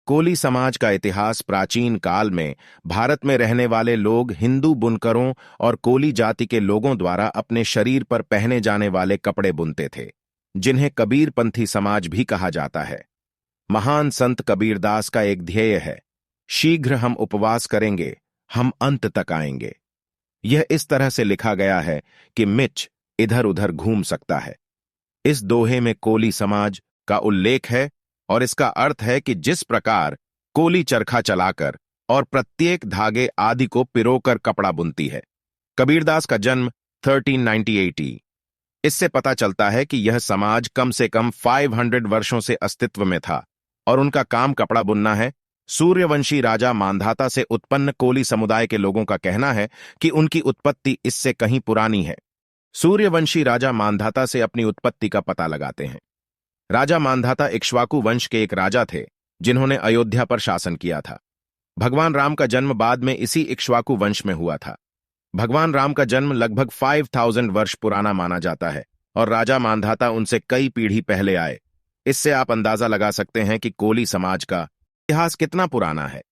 कोली समाज का इतिहास प्राचीन काल में भारत में रहने वाले लोग हिंदू बुनकरों और कोली जाति के लोगों द्वारा अपने शरीर पर पहने जाने वाले कपड़े बुनते थे, जिन्हें कबीरपंथी समाज भी कहा जाता है। महान संत कबीरदास का एक ध्येय है, शीघ्र हम उपवास करेंगे, हम अंत तक आएंगे। यह इस तरह से लिखा गया है कि मिच इधर उधर घूम सकता है। इस दोहे में कोली समाज का उल्लेख है और इसका अर्थ है कि जिस प्रकार कोली चरखा चलाकर और प्रत्येक धागे आदि को पिरोकर कपड़ा बुनती है। कबीरदास का जन्म 1398। इससे पता चलता है कि यह समाज कम से कम 500 वर्षों से अस्तित्व में था और उनका काम कपड़ा बुनना है। सूर्यवंशी राजा मांधाता से उत्पन्न कोली समुदाय के लोगों का कहना है कि उनकी उत्पत्ति इससे कहीं पुरानी है। सूर्यवंशी राजा मांधाता से अपनी उत्पत्ति का पता लगाते हैं। राजा मांधाता इक्ष्वाकु वंश के एक राजा थे, जिन्होंने अयोध्या पर शासन किया था। भगवान राम का जन्म बाद में इसी इक्ष्वाकु वंश में हुआ था। भगवान राम का जन्म लगभग 5000 वर्ष पुराना माना जाता है और राजा मांधाता उनसे कई पीढ़ी पहले आए। इससे आप अंदाजा लगा सकते हैं कि कोली समाज का इतिहास कितना पुराना है।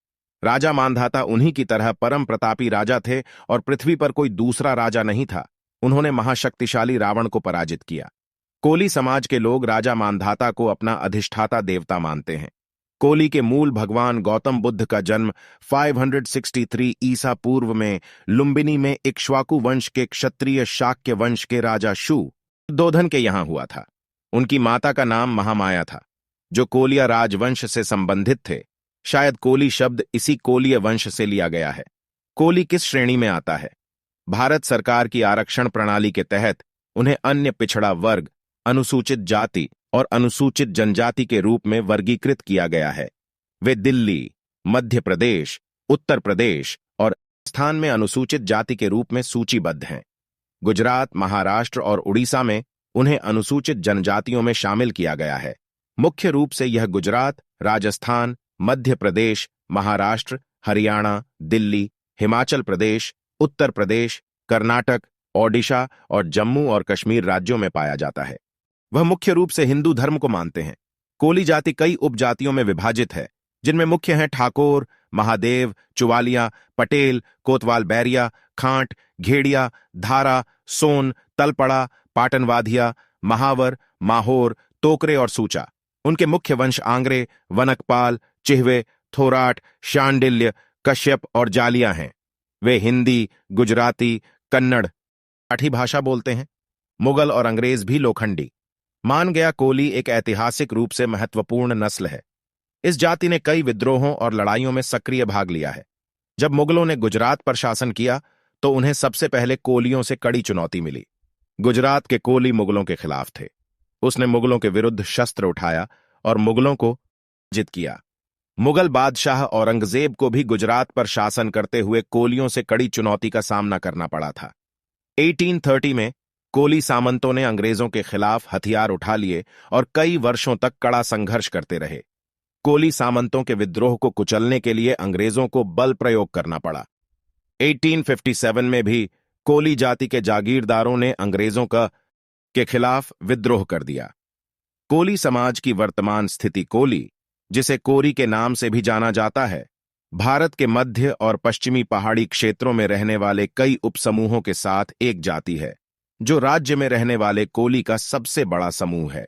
राजा मांधाता उन्हीं की तरह परम प्रतापी राजा थे और पृथ्वी पर कोई दूसरा राजा नहीं था। उन्होंने महाशक्तिशाली रावण को पराजित किया। कोली समाज के लोग राजा मांधाता को अपना अधिष्ठाता देवता मानते हैं। कोली के मूल भगवान गौतम बुद्ध का जन्म 563 ईसा पूर्व में लुम्बिनी में इक्ष्वाकु वंश के क्षत्रिय शाक्य वंश के राजा शुद्धोधन के यहां हुआ था। उनकी माता का नाम महामाया था, जो कोलिया राजवंश से संबंधित थे। शायद कोली शब्द इसी कोलीय वंश से लिया गया है। कोली किस श्रेणी में आता है? भारत सरकार की आरक्षण प्रणाली के तहत उन्हें अन्य पिछड़ा वर्ग, अनुसूचित जाति और अनुसूचित जनजाति के रूप में वर्गीकृत किया गया है। वे दिल्ली, मध्य प्रदेश, उत्तर प्रदेश और राजस्थान में अनुसूचित जाति के रूप में सूचीबद्ध हैं। गुजरात, महाराष्ट्र और उड़ीसा में उन्हें अनुसूचित जनजातियों में शामिल किया गया है। मुख्य रूप से यह गुजरात, राजस्थान, मध्य प्रदेश, महाराष्ट्र, हरियाणा, दिल्ली, हिमाचल प्रदेश, उत्तर प्रदेश, कर्नाटक, ओडिशा और जम्मू और कश्मीर राज्यों में पाया जाता है। वह मुख्य रूप से हिंदू धर्म को मानते हैं। कोली जाति कई उपजातियों में विभाजित है, जिनमें मुख्य हैं ठाकोर, महादेव, चुवालिया, पटेल, कोतवाल बैरिया, खांट, घेड़िया, धारा, सोन, तलपड़ा, पाटनवाधिया, महावर, माहोर, तोकरे और सूचा। उनके मुख्य वंश आंग्रे, वनकपाल, चिह्वे, थोराट, शांडिल्य, कश्यप और जालिया हैं। वे हिंदी, गुजराती, कन्नड़, मराठी भाषा बोलते हैं। मुगल और अंग्रेज भी लोखंडी। मान गया कोली एक ऐतिहासिक रूप से महत्वपूर्ण नस्ल है। इस जाति ने कई विद्रोहों और लड़ाइयों में सक्रिय भाग लिया है। जब मुगलों ने गुजरात पर शासन किया तो उन्हें सबसे पहले कोलियों से कड़ी चुनौती मिली। गुजरात के कोली मुगलों के खिलाफ थे। उसने मुगलों के विरुद्ध शस्त्र उठाया और मुगलों को पराजित किया। मुगल बादशाह औरंगजेब को भी गुजरात पर शासन करते हुए कोलियों से कड़ी चुनौती का सामना करना पड़ा था। 1830 में कोली सामंतों ने अंग्रेजों के खिलाफ हथियार उठा लिए और कई वर्षों तक कड़ा संघर्ष करते रहे। कोली सामंतों के विद्रोह को कुचलने के लिए अंग्रेजों को बल प्रयोग करना पड़ा। 1857 में भी कोली जाति के जागीरदारों ने अंग्रेजों के खिलाफ विद्रोह कर दिया। कोली समाज की वर्तमान स्थिति कोली, जिसे कोरी के नाम से भी जाना जाता है, भारत के मध्य और पश्चिमी पहाड़ी क्षेत्रों में रहने वाले कई उपसमूहों के साथ एक जाति है, जो राज्य में रहने वाले कोली का सबसे बड़ा समूह है।